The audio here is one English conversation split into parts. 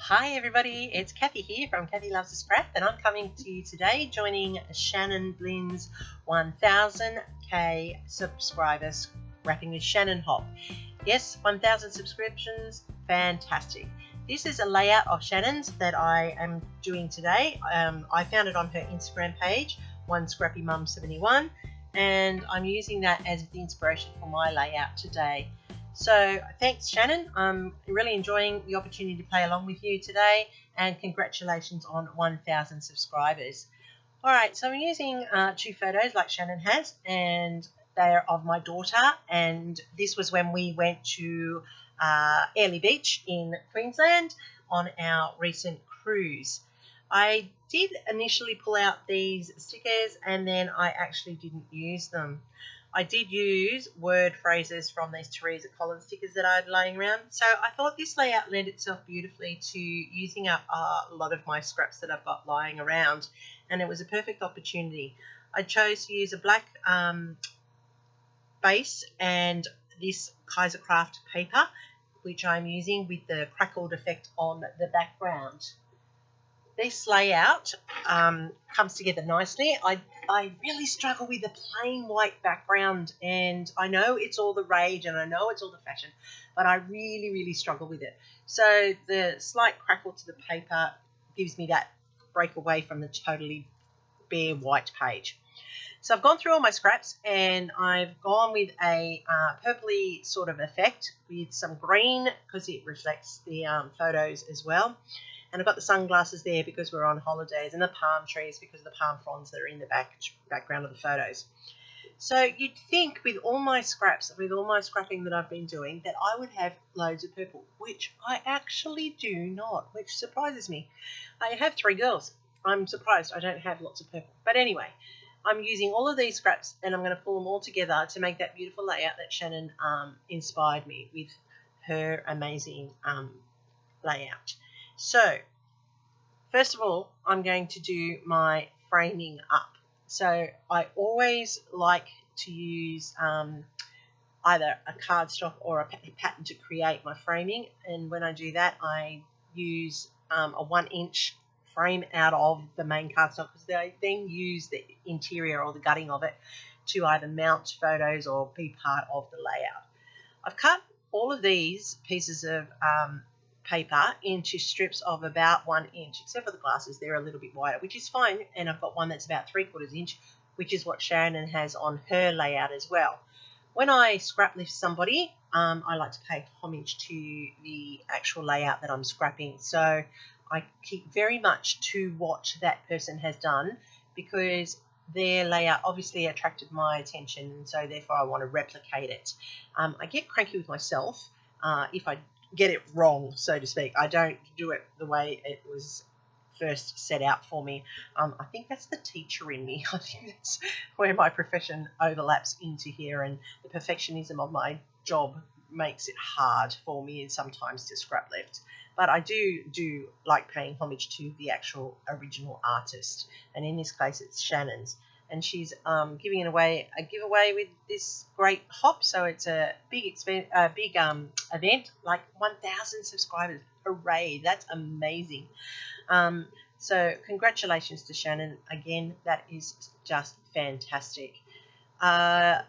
Hi everybody, it's Kathy here from Kathy Loves a Scrap, and I'm coming to you today joining Shannon Blynn's 1000k subscribers Scrapping with Shannon Hop. Yes, 1000 subscriptions, fantastic. This is a layout of Shannon's that I am doing today. I found it on her Instagram page, OneScrappyMum71, and I'm using that as the inspiration for my layout today. So thanks, Shannon. I'm really enjoying the opportunity to play along with you today, and congratulations on 1000 subscribers. Alright, so I'm using two photos like Shannon has, and they're of my daughter, and this was when we went to Airlie Beach in Queensland on our recent cruise. I did initially pull out these stickers and then I actually didn't use them. I did use word phrases from these Teresa Collins stickers that I had laying around. So I thought this layout lent itself beautifully to using up a lot of my scraps that I've got lying around, and it was a perfect opportunity. I chose to use a black base and this Kaisercraft paper, which I'm using with the crackled effect on the background. This layout comes together nicely. I really struggle with a plain white background, and I know it's all the rage and I know it's all the fashion, but I really struggle with it. So the slight crackle to the paper gives me that break away from the totally bare white page. So I've gone through all my scraps and I've gone with a purpley sort of effect with some green because it reflects the photos as well. And I've got the sunglasses there because we're on holidays, and the palm trees because of the palm fronds that are in the background of the photos. So you'd think with all my scraps, with all my scrapping that I've been doing, that I would have loads of purple, which I actually do not, which surprises me. I have 3 girls. I'm surprised I don't have lots of purple. But anyway, I'm using all of these scraps and I'm going to pull them all together to make that beautiful layout that Shannon inspired me with her amazing layout. So, first of all, I'm going to do my framing up. So, I always like to use either a cardstock or a pattern to create my framing. And when I do that, I use a 1-inch frame out of the main cardstock, because I then use the interior or the gutting of it to either mount photos or be part of the layout. I've cut all of these pieces of paper into strips of about 1 inch, except for the glasses, they're a little bit wider, which is fine, and I've got one that's about 3/4 inch, which is what Shannon has on her layout as well. When I scrap lift somebody, I like to pay homage to the actual layout that I'm scrapping, so I keep very much to what that person has done, because their layout obviously attracted my attention, and so therefore I want to replicate it. I get cranky with myself if I get it wrong, so to speak. I don't do it the way it was first set out for me. I think that's the teacher in me. I think that's where my profession overlaps into here, and the perfectionism of my job makes it hard for me sometimes to scrap lift. But I do like paying homage to the actual original artist, and in this case it's Shannon's. And she's giving away a giveaway with this great hop. So it's a big event, like 1,000 subscribers. Hooray! That's amazing. So congratulations to Shannon. Again, that is just fantastic. The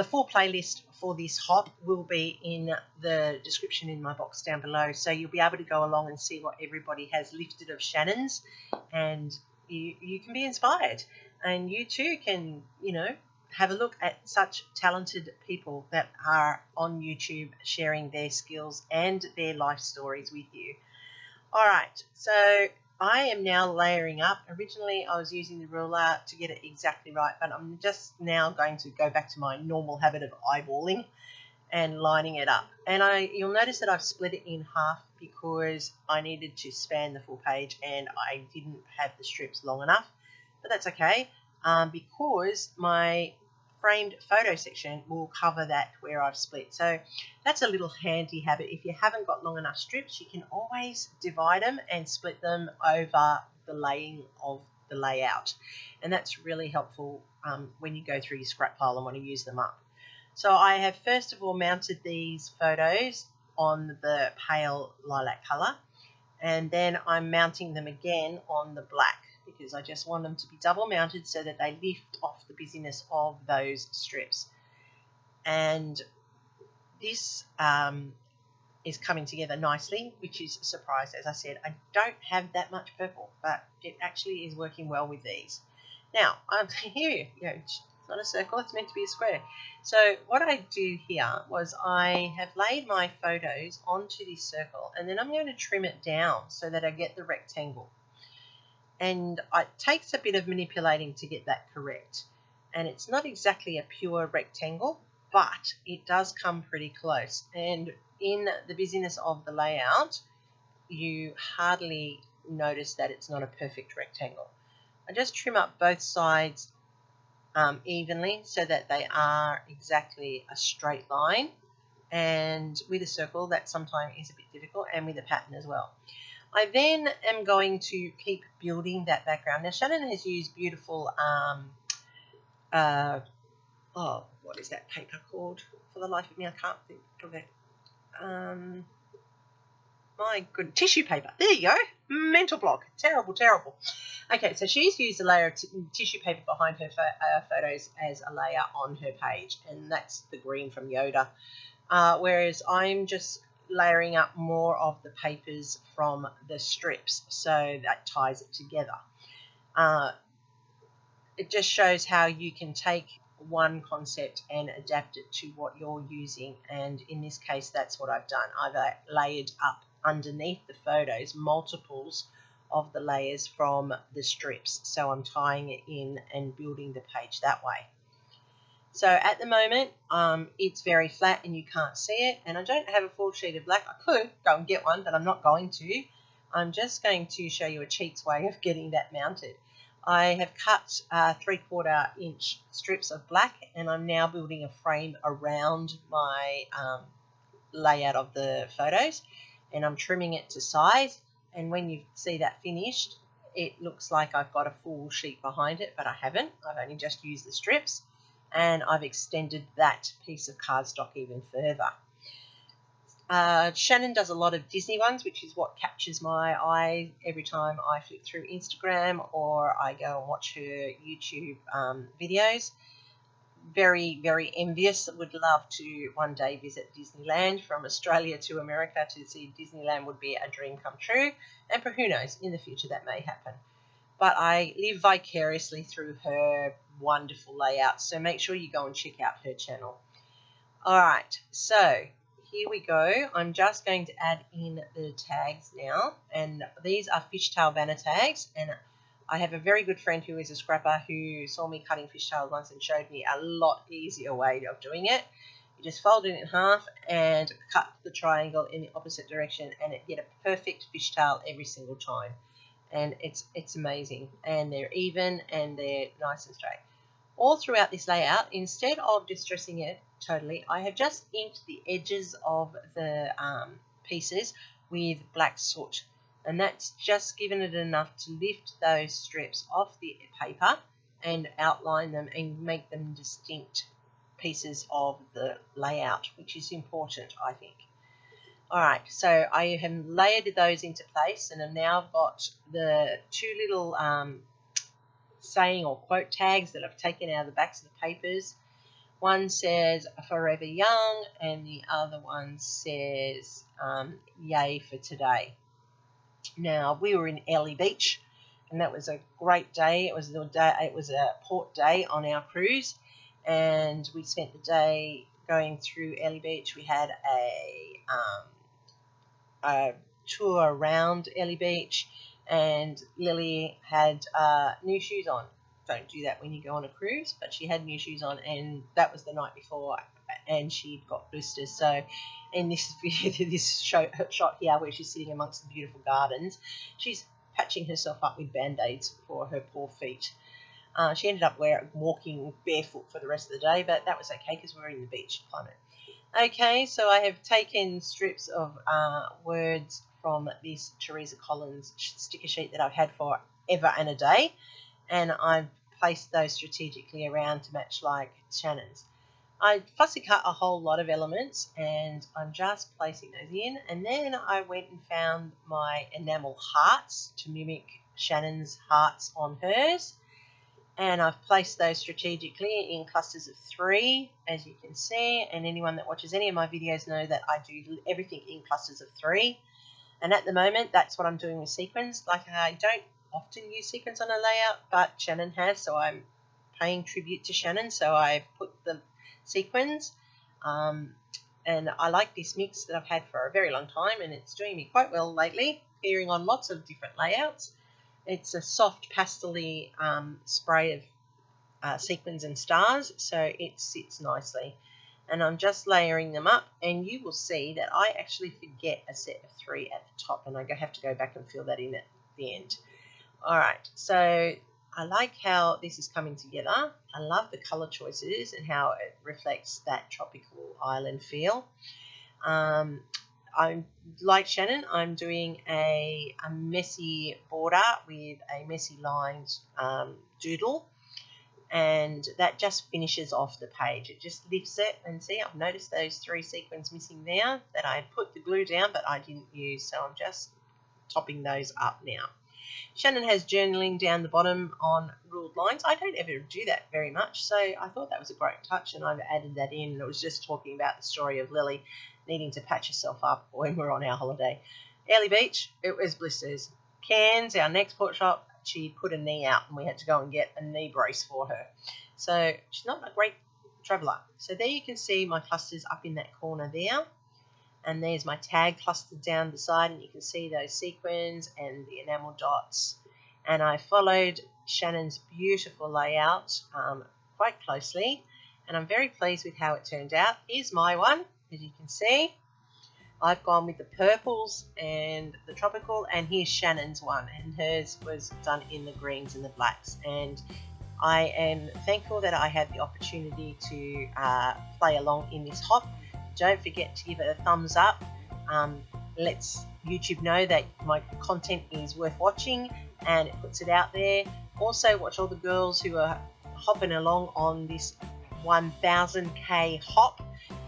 full playlist for this hop will be in the description in my box down below. So you'll be able to go along and see what everybody has lifted of Shannon's, and you can be inspired. And you too can, have a look at such talented people that are on YouTube sharing their skills and their life stories with you. All right, so I am now layering up. Originally, I was using the ruler to get it exactly right, but I'm just now going to go back to my normal habit of eyeballing and lining it up. And you'll notice that I've split it in half because I needed to span the full page and I didn't have the strips long enough. But that's okay, because my framed photo section will cover that where I've split. So that's a little handy habit. If you haven't got long enough strips, you can always divide them and split them over the laying of the layout. And that's really helpful when you go through your scrap pile and want to use them up. So I have first of all mounted these photos on the pale lilac colour, and then I'm mounting them again on the black because I just want them to be double mounted so that they lift off the busyness of those strips. And this is coming together nicely, which is a surprise. As I said, I don't have that much purple, but it actually is working well with these. Now, here, it's not a circle, it's meant to be a square. So what I do here was I have laid my photos onto this circle, and then I'm going to trim it down so that I get the rectangle. And it takes a bit of manipulating to get that correct. And it's not exactly a pure rectangle, but it does come pretty close. And in the busyness of the layout, you hardly notice that it's not a perfect rectangle. I just trim up both sides evenly so that they are exactly a straight line. And with a circle, that sometimes is a bit difficult, and with a pattern as well. I then am going to keep building that background. Now, Shannon has used beautiful, what is that paper called? For the life of me, I can't think of it. My good, tissue paper. There you go. Mental block. Terrible, terrible. Okay, so she's used a layer of tissue paper behind her photos as a layer on her page, and that's the green from Yoda. Whereas I'm just layering up more of the papers from the strips, so that ties it together. It just shows how you can take one concept and adapt it to what you're using, and in this case that's what I've done. I've layered up underneath the photos multiples of the layers from the strips, so I'm tying it in and building the page that way. So at the moment, it's very flat and you can't see it, and I don't have a full sheet of black. I could go and get one, but I'm not going to. I'm just going to show you a cheats way of getting that mounted. I have cut 3/4 inch strips of black, and I'm now building a frame around my layout of the photos, and I'm trimming it to size, and when you see that finished, it looks like I've got a full sheet behind it, but I haven't. I've only just used the strips, and I've extended that piece of cardstock even further. Shannon does a lot of Disney ones, which is what captures my eye every time I flip through Instagram or I go and watch her YouTube videos. Very, very envious. Would love to one day visit Disneyland. From Australia to America to see Disneyland would be a dream come true, and for who knows, in the future that may happen. But I live vicariously through her wonderful layouts, so make sure you go and check out her channel. Alright, so here we go. I'm just going to add in the tags now, and these are fishtail banner tags, and I have a very good friend who is a scrapper who saw me cutting fishtails once and showed me a lot easier way of doing it. You just fold it in half and cut the triangle in the opposite direction, and you get a perfect fishtail every single time. And it's amazing, and they're even and they're nice and straight. All throughout this layout, instead of distressing it totally, I have just inked the edges of the pieces with black soot, and that's just given it enough to lift those strips off the paper and outline them and make them distinct pieces of the layout, which is important, I think. Alright, so I have layered those into place, and I've now got the two little saying or quote tags that I've taken out of the backs of the papers. One says forever young, and the other one says yay for today. Now, we were in Ellie Beach, and that was a great day. It was a port day on our cruise, and we spent the day going through Ellie Beach. We had a tour around Ellie Beach, and Lily had new shoes on. Don't do that when you go on a cruise, but she had new shoes on, and that was the night before, and she'd got blisters. So in this shot here where she's sitting amongst the beautiful gardens, she's patching herself up with band-aids for her poor feet. She ended up walking barefoot for the rest of the day, but that was okay because we were in the beach climate. Okay, so I have taken strips of words from this Teresa Collins sticker sheet that I've had for ever and a day, and I've placed those strategically around to match like Shannon's. I fussy cut a whole lot of elements and I'm just placing those in, and then I went and found my enamel hearts to mimic Shannon's hearts on hers, and I've placed those strategically in clusters of 3, as you can see, and anyone that watches any of my videos know that I do everything in clusters of 3. And at the moment, that's what I'm doing with sequins. Like, I don't often use sequins on a layout, but Shannon has, so I'm paying tribute to Shannon. So I've put the sequins, and I like this mix that I've had for a very long time, and it's doing me quite well lately, appearing on lots of different layouts. It's a soft pastel-y spray of sequins and stars, so it sits nicely. And I'm just layering them up, and you will see that I actually forget a set of 3 at the top, and I have to go back and fill that in at the end. Alright, so I like how this is coming together. I love the colour choices and how it reflects that tropical island feel. I'm like Shannon, I'm doing a messy border with a messy lined doodle, and that just finishes off the page. It just lifts it, and see, I've noticed those 3 sequins missing there that I put the glue down but I didn't use, so I'm just topping those up now. Shannon has journaling down the bottom on ruled lines. I don't ever do that very much, so I thought that was a great touch, and I've added that in. And it was just talking about the story of Lily needing to patch herself up when we're on our holiday. Early Beach, it was blisters. Cairns, our next port shop, she put a knee out and we had to go and get a knee brace for her. So she's not a great traveller. So there you can see my clusters up in that corner there. And there's my tag clustered down the side, and you can see those sequins and the enamel dots. And I followed Shannon's beautiful layout quite closely, and I'm very pleased with how it turned out. Here's my one, as you can see. I've gone with the purples and the tropical, and here's Shannon's one, and hers was done in the greens and the blacks. And I am thankful that I had the opportunity to play along in this hop. Don't forget to give it a thumbs up. Lets YouTube know that my content is worth watching, and it puts it out there. Also, watch all the girls who are hopping along on this 1000k hop.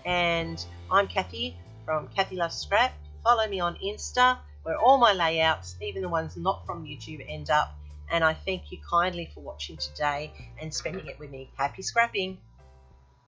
And I'm Kathy from Kathy Loves Scrap. Follow me on Insta, where all my layouts, even the ones not from YouTube, end up. And I thank you kindly for watching today and spending it with me. Happy scrapping!